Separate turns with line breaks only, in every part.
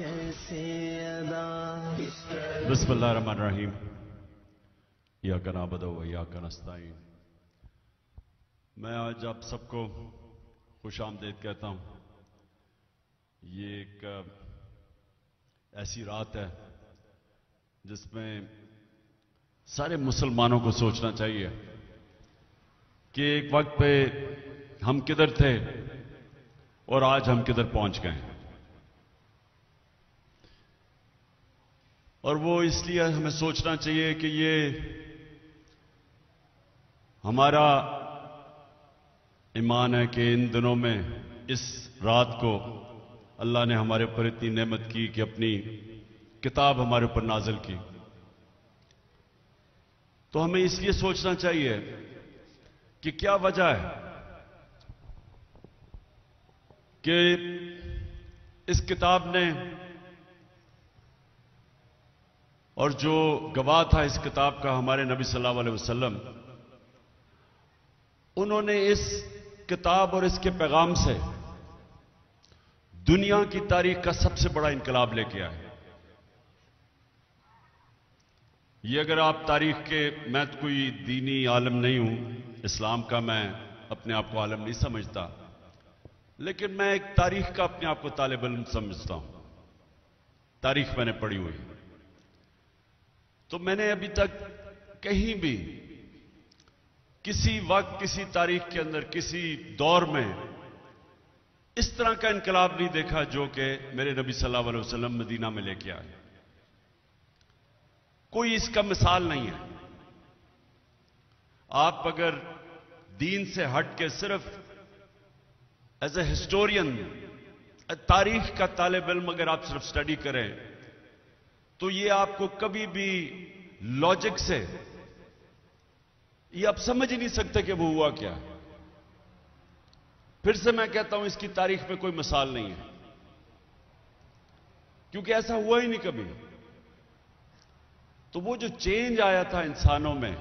بسم اللہ الرحمن الرحیم ایاک نعبد و ایاک نستعین۔ میں آج آپ سب کو خوش آمدید کہتا ہوں۔ یہ ایک ایسی رات ہے جس میں سارے مسلمانوں کو سوچنا چاہیے کہ ایک وقت پہ ہم کدھر تھے اور آج ہم کدھر پہنچ گئے ہیں، اور وہ اس لیے ہمیں سوچنا چاہیے کہ یہ ہمارا ایمان ہے کہ ان دنوں میں اس رات کو اللہ نے ہمارے اوپر اتنی نعمت کی کہ اپنی کتاب ہمارے اوپر نازل کی۔ تو ہمیں اس لیے سوچنا چاہیے کہ کیا وجہ ہے کہ اس کتاب نے اور جو گواہ تھا اس کتاب کا ہمارے نبی صلی اللہ علیہ وسلم، انہوں نے اس کتاب اور اس کے پیغام سے دنیا کی تاریخ کا سب سے بڑا انقلاب لے کے آئے۔ یہ اگر آپ تاریخ کے، میں تو کوئی دینی عالم نہیں ہوں، اسلام کا میں اپنے آپ کو عالم نہیں سمجھتا، لیکن میں ایک تاریخ کا اپنے آپ کو طالب علم سمجھتا ہوں۔ تاریخ میں نے پڑھی ہوئی، تو میں نے ابھی تک کہیں بھی کسی وقت کسی تاریخ کے اندر کسی دور میں اس طرح کا انقلاب نہیں دیکھا جو کہ میرے نبی صلی اللہ علیہ وسلم مدینہ میں لے کے آئے۔ کوئی اس کا مثال نہیں ہے۔ آپ اگر دین سے ہٹ کے صرف ایز اے ہسٹورین، تاریخ کا طالب علم اگر آپ صرف سٹڈی کریں تو یہ آپ کو کبھی بھی لاجک سے یہ آپ سمجھ ہی نہیں سکتے کہ وہ ہوا کیا ہے۔ پھر سے میں کہتا ہوں، اس کی تاریخ میں کوئی مثال نہیں ہے، کیونکہ ایسا ہوا ہی نہیں کبھی۔ تو وہ جو چینج آیا تھا انسانوں میں،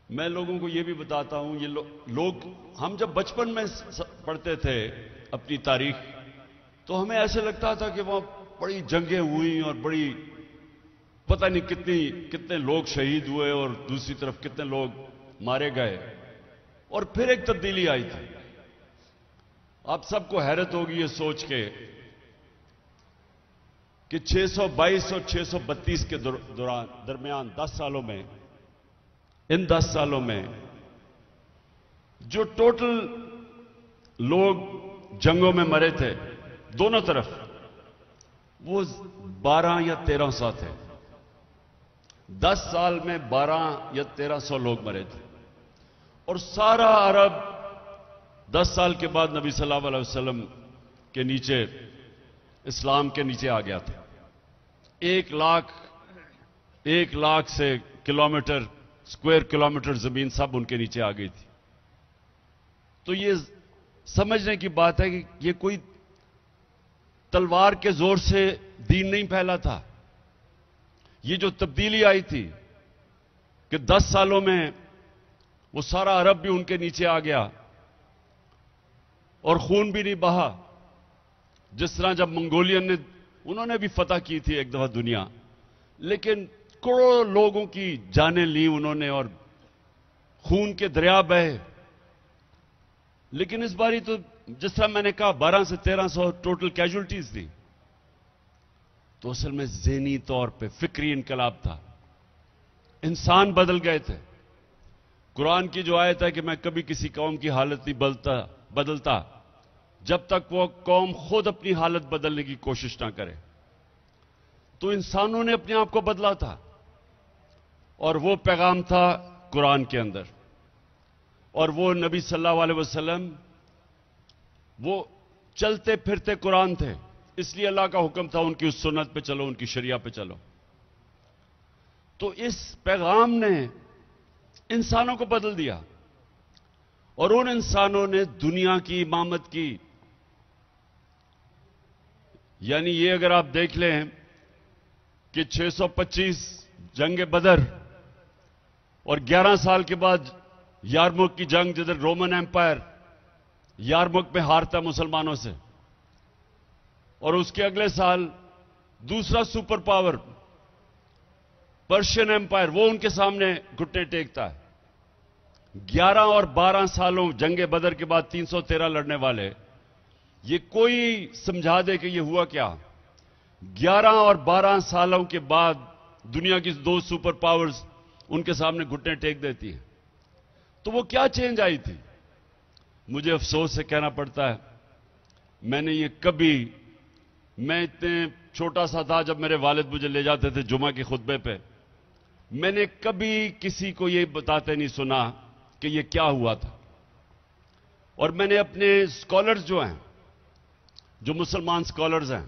میں لوگوں کو یہ بھی بتاتا ہوں، یہ لوگ ہم جب بچپن میں پڑھتے تھے اپنی تاریخ تو ہمیں ایسے لگتا تھا کہ وہاں بڑی جنگیں ہوئیں اور بڑی پتہ نہیں کتنے لوگ شہید ہوئے اور دوسری طرف کتنے لوگ مارے گئے، اور پھر ایک تبدیلی آئی تھی۔ آپ سب کو حیرت ہوگی یہ سوچ کے کہ 622 اور 632 کے درمیان 10 سالوں میں، ان 10 سالوں میں جو ٹوٹل لوگ جنگوں میں مرے تھے دونوں طرف، وہ 12 یا 1300 تھے۔ 10 سال میں 12 یا 1300 لوگ مرے تھے، اور سارا عرب 10 سال کے بعد نبی صلی اللہ علیہ وسلم کے نیچے، اسلام کے نیچے آ گیا تھا۔ 1 لاکھ سے کلومیٹر، اسکوائر کلومیٹر زمین سب ان کے نیچے آ گئی تھی۔ تو یہ سمجھنے کی بات ہے کہ یہ کوئی تلوار کے زور سے دین نہیں پھیلا تھا۔ یہ جو تبدیلی آئی تھی کہ 10 سالوں میں وہ سارا عرب بھی ان کے نیچے آ گیا، اور خون بھی نہیں بہا، جس طرح جب منگولین نے، انہوں نے بھی فتح کی تھی ایک دفعہ دنیا، لیکن کروڑوں لوگوں کی جانیں لی انہوں نے اور خون کے دریا بہے۔ لیکن اس باری تو جس طرح میں نے کہا 12 سے 1300 ٹوٹل کیجولٹیز تھی، تو اصل میں ذہنی طور پہ فکری انقلاب تھا۔ انسان بدل گئے تھے۔ قرآن کی جو آیت ہے کہ میں کبھی کسی قوم کی حالت نہیں بدلتا جب تک وہ قوم خود اپنی حالت بدلنے کی کوشش نہ کرے۔ تو انسانوں نے اپنے آپ کو بدلا تھا، اور وہ پیغام تھا قرآن کے اندر، اور وہ نبی صلی اللہ علیہ وسلم وہ چلتے پھرتے قرآن تھے، اس لیے اللہ کا حکم تھا ان کی اس سنت پہ چلو، ان کی شریعہ پہ چلو۔ تو اس پیغام نے انسانوں کو بدل دیا، اور ان انسانوں نے دنیا کی امامت کی۔ یعنی یہ اگر آپ دیکھ لیں کہ 625 جنگ بدر اور 11 سال کے بعد یارمک کی جنگ، جدھر رومن ایمپائر یارمک میں ہارتا مسلمانوں سے، اور اس کے اگلے سال دوسرا سپر پاور پرشین ایمپائر وہ ان کے سامنے گھٹنے ٹیکتا ہے. 11 اور 12 سالوں جنگ بدر کے بعد 313 لڑنے والے, یہ کوئی سمجھا دے کہ یہ ہوا کیا. 11 اور 12 سالوں کے بعد دنیا کی 2 سپر پاورز ان کے سامنے گھٹنے ٹیک دیتی ہیں. تو وہ کیا چینج آئی تھی؟ مجھے افسوس سے کہنا پڑتا ہے, میں نے یہ کبھی, میں اتنے چھوٹا سا تھا جب میرے والد مجھے لے جاتے تھے جمعہ کے خطبے پہ, میں نے کبھی کسی کو یہ بتاتے نہیں سنا کہ یہ کیا ہوا تھا. اور میں نے اپنے اسکالرز جو ہیں, جو مسلمان اسکالرز ہیں,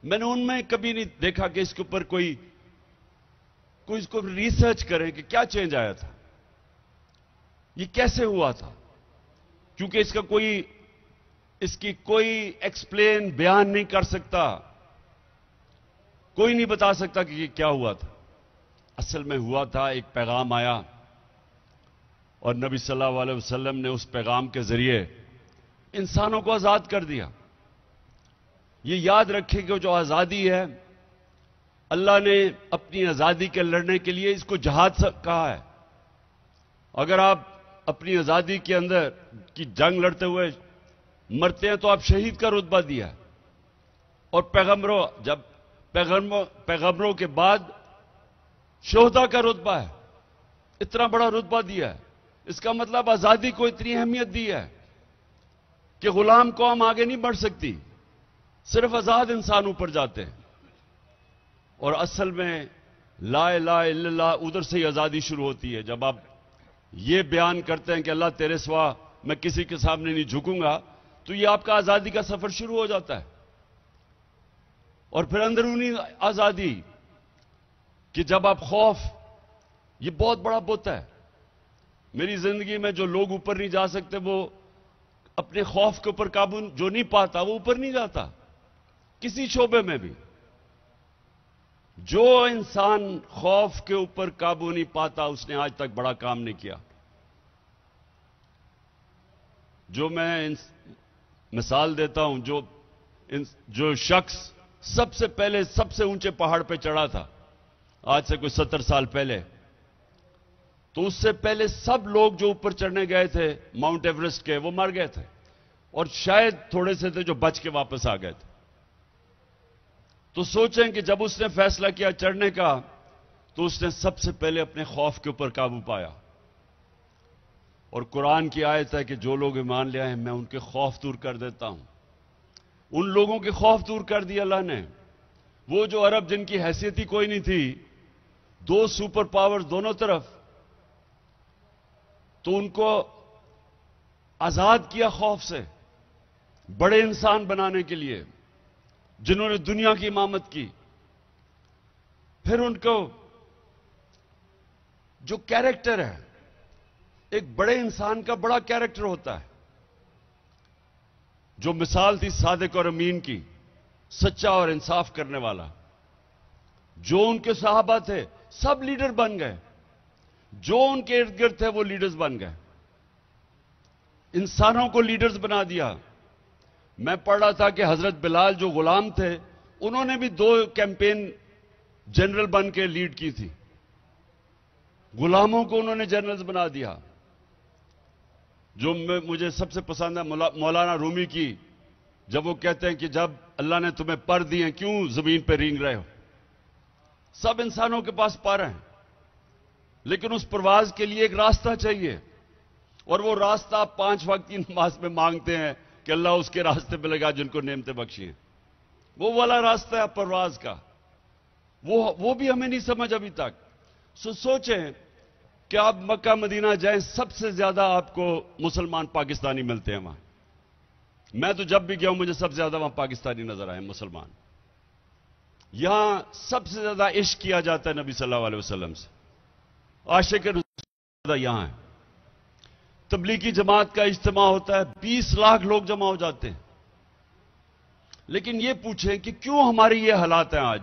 میں نے ان میں کبھی نہیں دیکھا کہ اس کے اوپر کوئی اس کو ریسرچ کرے کہ کیا چینج آیا تھا, یہ کیسے ہوا تھا. کیونکہ اس کی کوئی ایکسپلین بیان نہیں کر سکتا, کوئی نہیں بتا سکتا کہ یہ کیا ہوا تھا. اصل میں ہوا تھا, ایک پیغام آیا اور نبی صلی اللہ علیہ وسلم نے اس پیغام کے ذریعے انسانوں کو آزاد کر دیا. یہ یاد رکھیں کہ جو آزادی ہے, اللہ نے اپنی آزادی کے لڑنے کے لیے اس کو جہاد کہا ہے. اگر آپ اپنی آزادی کے اندر کی جنگ لڑتے ہوئے مرتے ہیں تو آپ شہید کا رتبہ دیا ہے. اور پیغمبروں کے بعد شہداء کا رتبہ ہے, اتنا بڑا رتبہ دیا ہے. اس کا مطلب آزادی کو اتنی اہمیت دی ہے کہ غلام قوم آگے نہیں بڑھ سکتی, صرف آزاد انسان اوپر جاتے ہیں. اور اصل میں لا الہ الا اللہ ادھر سے ہی آزادی شروع ہوتی ہے. جب آپ یہ بیان کرتے ہیں کہ اللہ تیرے سوا میں کسی کے سامنے نہیں جھکوں گا, تو یہ آپ کا آزادی کا سفر شروع ہو جاتا ہے. اور پھر اندرونی آزادی کہ جب آپ خوف, یہ بہت بڑا بت ہے. میری زندگی میں جو لوگ اوپر نہیں جا سکتے, وہ اپنے خوف کے اوپر قابو جو نہیں پاتا وہ اوپر نہیں جاتا کسی شعبے میں بھی. جو انسان خوف کے اوپر قابو نہیں پاتا اس نے آج تک بڑا کام نہیں کیا. جو میں مثال دیتا ہوں, جو شخص سب سے پہلے سب سے اونچے پہاڑ پہ چڑھا تھا آج سے کوئی 70 سال پہلے, تو اس سے پہلے سب لوگ جو اوپر چڑھنے گئے تھے ماؤنٹ ایوریسٹ کے, وہ مر گئے تھے. اور شاید تھوڑے سے تھے جو بچ کے واپس آ گئے تھے. تو سوچیں کہ جب اس نے فیصلہ کیا چڑھنے کا, تو اس نے سب سے پہلے اپنے خوف کے اوپر قابو پایا. اور قرآن کی آیت ہے کہ جو لوگ ایمان لے آئے میں ان کے خوف دور کر دیتا ہوں. ان لوگوں کے خوف دور کر دیا اللہ نے. وہ جو عرب جن کی حیثیت ہی کوئی نہیں تھی, 2 سپر پاور دونوں طرف, تو ان کو آزاد کیا خوف سے, بڑے انسان بنانے کے لیے جنہوں نے دنیا کی امامت کی. پھر ان کو جو کیریکٹر ہے, ایک بڑے انسان کا بڑا کیریکٹر ہوتا ہے. جو مثال تھی صادق اور امین کی, سچا اور انصاف کرنے والا, جو ان کے صحابہ تھے سب لیڈر بن گئے, جو ان کے ارد گرد تھے وہ لیڈرز بن گئے, انسانوں کو لیڈرز بنا دیا. میں پڑھ رہا تھا کہ حضرت بلال جو غلام تھے انہوں نے بھی 2 کیمپین جنرل بن کے لیڈ کی تھی. غلاموں کو انہوں نے جنرلز بنا دیا. جو مجھے سب سے پسند ہے مولانا رومی کی, جب وہ کہتے ہیں کہ جب اللہ نے تمہیں پر دیے کیوں زمین پہ رینگ رہے ہو. سب انسانوں کے پاس پر ہیں, لیکن اس پرواز کے لیے ایک راستہ چاہیے. اور وہ راستہ آپ 5 وقت کی نماز میں مانگتے ہیں کہ اللہ اس کے راستے پہ لگا جن کو نعمتیں بخشی ہیں. وہ والا راستہ ہے پرواز کا, وہ بھی ہمیں نہیں سمجھ ابھی تک. سوچیں کہ آپ مکہ مدینہ جائیں, سب سے زیادہ آپ کو مسلمان پاکستانی ملتے ہیں وہاں. میں تو جب بھی گیا ہوں مجھے سب سے زیادہ وہاں پاکستانی نظر آئے مسلمان. یہاں سب سے زیادہ عشق کیا جاتا ہے نبی صلی اللہ علیہ وسلم سے, عاشق رسول زیادہ یہاں ہے. تبلیغی جماعت کا اجتماع ہوتا ہے, 20 لاکھ لوگ جمع ہو جاتے ہیں. لیکن یہ پوچھیں کہ کیوں ہماری یہ حالات ہیں آج,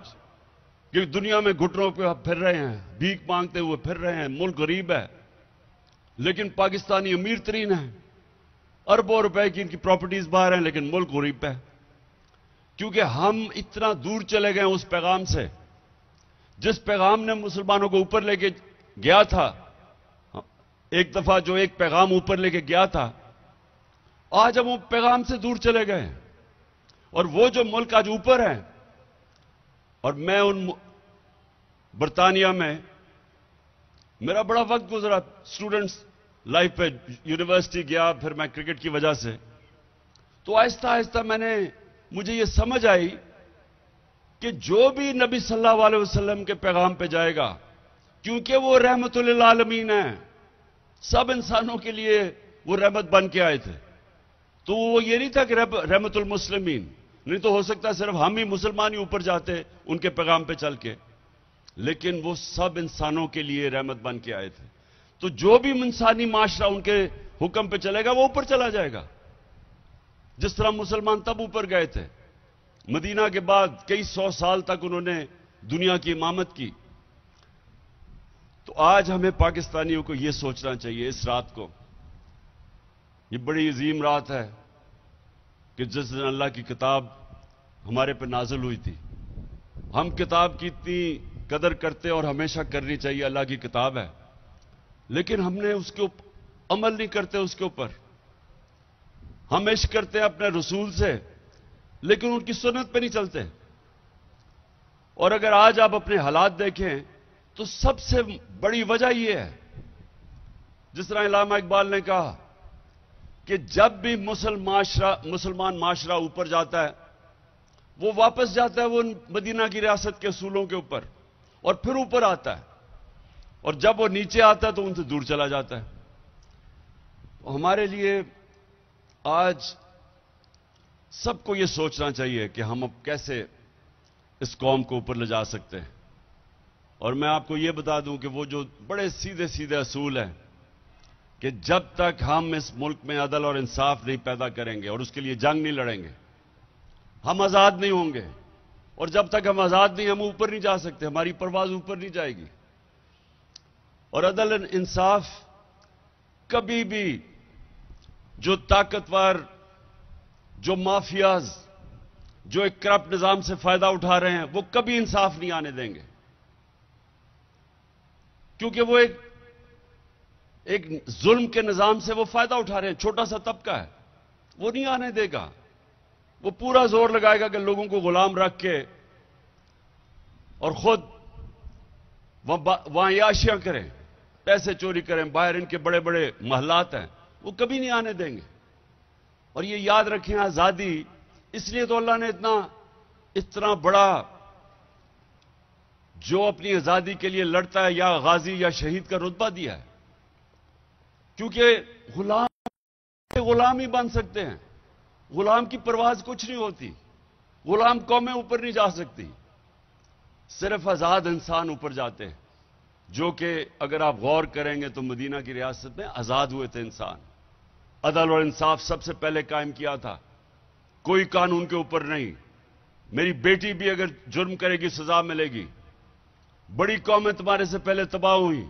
کہ دنیا میں گھٹنوں پہ پھر رہے ہیں, بھیک مانگتے ہوئے پھر رہے ہیں, ملک غریب ہے, لیکن پاکستانی امیر ترین ہیں, اربوں روپے کی ان کی پراپرٹیز باہر ہیں, لیکن ملک غریب ہے. کیونکہ ہم اتنا دور چلے گئے اس پیغام سے جس پیغام نے مسلمانوں کو اوپر لے کے گیا تھا. ایک دفعہ جو ایک پیغام اوپر لے کے گیا تھا، آج ہم وہ پیغام سے دور چلے گئے ہیں. اور وہ جو ملک آج اوپر ہیں، اور میں ان برطانیہ میں میرا بڑا وقت گزرا اسٹوڈنٹس لائف پہ، یونیورسٹی گیا، پھر میں کرکٹ کی وجہ سے. تو آہستہ آہستہ مجھے یہ سمجھ آئی کہ جو بھی نبی صلی اللہ علیہ وسلم کے پیغام پہ جائے گا، کیونکہ وہ رحمت للعالمین ہیں، سب انسانوں کے لیے وہ رحمت بن کے آئے تھے. تو وہ یہ نہیں تھا کہ رحمت المسلمین، نہیں تو ہو سکتا صرف ہم ہی مسلمان ہی اوپر جاتے ان کے پیغام پہ چل کے، لیکن وہ سب انسانوں کے لیے رحمت بن کے آئے تھے. تو جو بھی انسانی معاشرہ ان کے حکم پہ چلے گا وہ اوپر چلا جائے گا. جس طرح مسلمان تب اوپر گئے تھے، مدینہ کے بعد کئی 100 سال تک انہوں نے دنیا کی امامت کی. تو آج ہمیں پاکستانیوں کو یہ سوچنا چاہیے اس رات کو، یہ بڑی عظیم رات ہے کہ جس دن اللہ کی کتاب ہمارے پہ نازل ہوئی تھی. ہم کتاب کی اتنی قدر کرتے اور ہمیشہ کرنی چاہیے، اللہ کی کتاب ہے، لیکن ہم نے اس کے عمل نہیں کرتے. اس کے اوپر ہم عشق کرتے ہیں اپنے رسول سے، لیکن ان کی سنت پہ نہیں چلتے. اور اگر آج آپ اپنے حالات دیکھیں تو سب سے بڑی وجہ یہ ہے، جس طرح علامہ اقبال نے کہا کہ جب بھی مسلمان معاشرہ اوپر جاتا ہے، وہ واپس جاتا ہے وہ مدینہ کی ریاست کے اصولوں کے اوپر، اور پھر اوپر آتا ہے. اور جب وہ نیچے آتا ہے تو ان سے دور چلا جاتا ہے. تو ہمارے لیے آج سب کو یہ سوچنا چاہیے کہ ہم اب کیسے اس قوم کو اوپر لے جا سکتے ہیں. اور میں آپ کو یہ بتا دوں کہ وہ جو بڑے سیدھے سیدھے اصول ہیں کہ جب تک ہم اس ملک میں عدل اور انصاف نہیں پیدا کریں گے اور اس کے لیے جنگ نہیں لڑیں گے، ہم آزاد نہیں ہوں گے. اور جب تک ہم آزاد نہیں، ہم اوپر نہیں جا سکتے، ہماری پرواز اوپر نہیں جائے گی. اور عدل انصاف کبھی بھی جو طاقتور، جو مافیاز، جو ایک کرپٹ نظام سے فائدہ اٹھا رہے ہیں، وہ کبھی انصاف نہیں آنے دیں گے. کیونکہ وہ ایک ظلم کے نظام سے وہ فائدہ اٹھا رہے ہیں، چھوٹا سا طبقہ ہے، وہ نہیں آنے دے گا. وہ پورا زور لگائے گا کہ لوگوں کو غلام رکھ کے اور خود وہاں عیاشیاں کریں، پیسے چوری کریں، باہر ان کے بڑے بڑے محلات ہیں، وہ کبھی نہیں آنے دیں گے. اور یہ یاد رکھیں، آزادی اس لیے تو اللہ نے اتنا بڑا جو اپنی آزادی کے لیے لڑتا ہے یا غازی یا شہید کا رتبہ دیا ہے، کیونکہ غلام ہی بن سکتے ہیں. غلام کی پرواز کچھ نہیں ہوتی، غلام قومیں اوپر نہیں جا سکتی، صرف آزاد انسان اوپر جاتے ہیں. جو کہ اگر آپ غور کریں گے تو مدینہ کی ریاست میں آزاد ہوئے تھے انسان. عدل اور انصاف سب سے پہلے قائم کیا تھا، کوئی قانون کے اوپر نہیں. میری بیٹی بھی اگر جرم کرے گی سزا ملے گی. بڑی قومیں تمہارے سے پہلے تباہ ہوئی،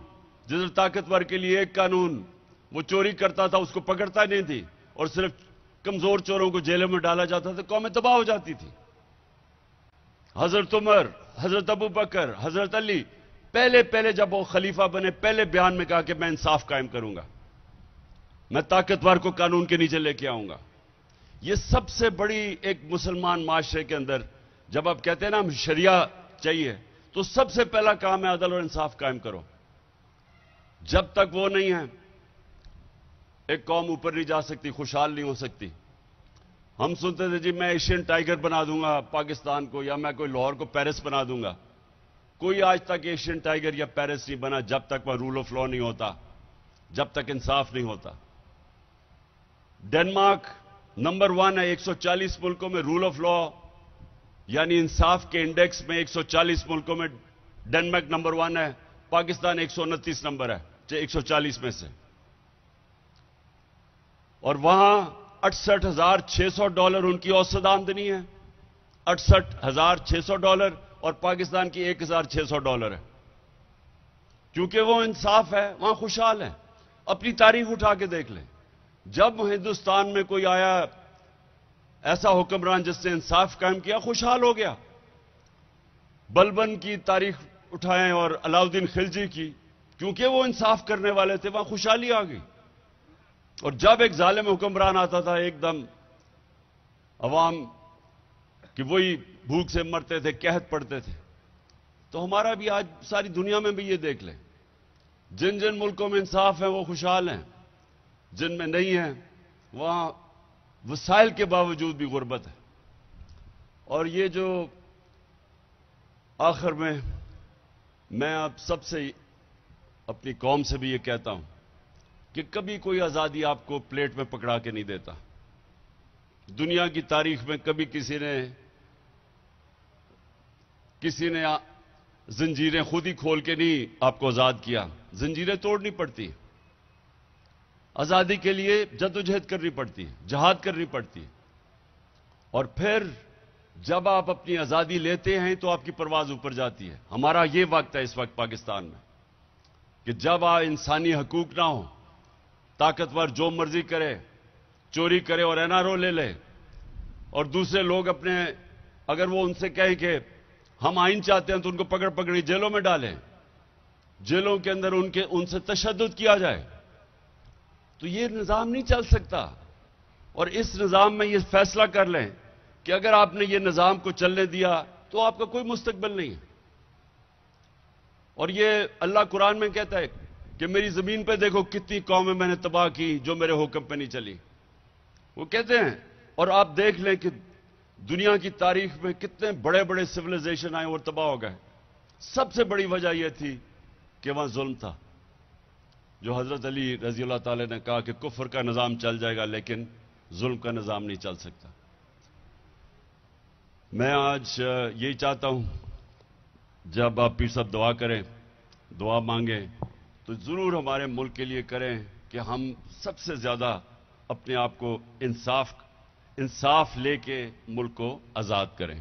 جس طاقتور کے لیے ایک قانون، وہ چوری کرتا تھا اس کو پکڑتا نہیں تھی، اور صرف کمزور چوروں کو جیلوں میں ڈالا جاتا تھا، قومیں تباہ ہو جاتی تھی. حضرت عمر، حضرت ابو بکر، حضرت علی، پہلے جب وہ خلیفہ بنے، پہلے بیان میں کہا کہ میں انصاف قائم کروں گا، میں طاقتور کو قانون کے نیچے لے کے آؤں گا. یہ سب سے بڑی ایک مسلمان معاشرے کے اندر جب آپ کہتے ہیں نا ہم شریعہ چاہیے، تو سب سے پہلا کام ہے عدل اور انصاف قائم کرو. جب تک وہ نہیں ہے ایک قوم اوپر نہیں جا سکتی، خوشحال نہیں ہو سکتی. ہم سنتے تھے جی میں ایشین ٹائیگر بنا دوں گا پاکستان کو، یا میں کوئی لاہور کو پیرس بنا دوں گا. کوئی آج تک ایشین ٹائیگر یا پیرس نہیں بنا جب تک وہ رول آف لا نہیں ہوتا، جب تک انصاف نہیں ہوتا. ڈنمارک نمبر 1 ہے 140 ملکوں میں رول آف لا یعنی انصاف کے انڈیکس میں 140 ملکوں میں ڈنمارک نمبر 1 ہے. پاکستان 129 نمبر ہے 140 میں سے. اور وہاں $68,600 ان کی اوسط آمدنی ہے، $68,600، اور پاکستان کی $1,600 ہے. کیونکہ وہ انصاف ہے، وہاں خوشحال ہیں. اپنی تاریخ اٹھا کے دیکھ لیں، جب ہندوستان میں کوئی آیا ایسا حکمران جس نے انصاف قائم کیا خوشحال ہو گیا. بلبن کی تاریخ اٹھائیں اور علاؤدین خلجی کی، کیونکہ وہ انصاف کرنے والے تھے وہاں خوشحالی آ گئی. اور جب ایک ظالم حکمران آتا تھا ایک دم عوام کہ وہی بھوک سے مرتے تھے، قحط پڑتے تھے. تو ہمارا بھی آج ساری دنیا میں بھی یہ دیکھ لیں، جن جن ملکوں میں انصاف ہے وہ خوشحال ہیں، جن میں نہیں ہیں وہاں وسائل کے باوجود بھی غربت ہے. اور یہ جو آخر میں آپ سب سے اپنی قوم سے بھی یہ کہتا ہوں کہ کبھی کوئی آزادی آپ کو پلیٹ میں پکڑا کے نہیں دیتا. دنیا کی تاریخ میں کبھی کسی نے زنجیریں خود ہی کھول کے نہیں آپ کو آزاد کیا. زنجیریں توڑنی پڑتی، آزادی کے لیے جدوجہد کرنی پڑتی ہے، جہاد کرنی پڑتی ہے. اور پھر جب آپ اپنی آزادی لیتے ہیں تو آپ کی پرواز اوپر جاتی ہے. ہمارا یہ وقت ہے اس وقت پاکستان میں کہ جب انسانی حقوق نہ ہو، طاقتور جو مرضی کرے، چوری کرے اور این آر او لے لے، اور دوسرے لوگ اگر وہ ان سے کہیں کہ ہم آئین چاہتے ہیں تو ان کو پکڑی جیلوں میں ڈالیں، جیلوں کے اندر ان سے تشدد کیا جائے، تو یہ نظام نہیں چل سکتا. اور اس نظام میں یہ فیصلہ کر لیں کہ اگر آپ نے یہ نظام کو چلنے دیا تو آپ کا کوئی مستقبل نہیں ہے. اور یہ اللہ قرآن میں کہتا ہے کہ میری زمین پہ دیکھو کتنی قومیں میں نے تباہ کی جو میرے حکم پہ نہیں چلی. وہ کہتے ہیں، اور آپ دیکھ لیں کہ دنیا کی تاریخ میں کتنے بڑے بڑے سویلائزیشن آئے اور تباہ ہو گئے. سب سے بڑی وجہ یہ تھی کہ وہاں ظلم تھا. جو حضرت علی رضی اللہ تعالی نے کہا کہ کفر کا نظام چل جائے گا لیکن ظلم کا نظام نہیں چل سکتا. میں آج یہی چاہتا ہوں جب آپ پیر صاحب دعا کریں، دعا مانگیں تو ضرور ہمارے ملک کے لیے کریں کہ ہم سب سے زیادہ اپنے آپ کو انصاف لے کے ملک کو آزاد کریں.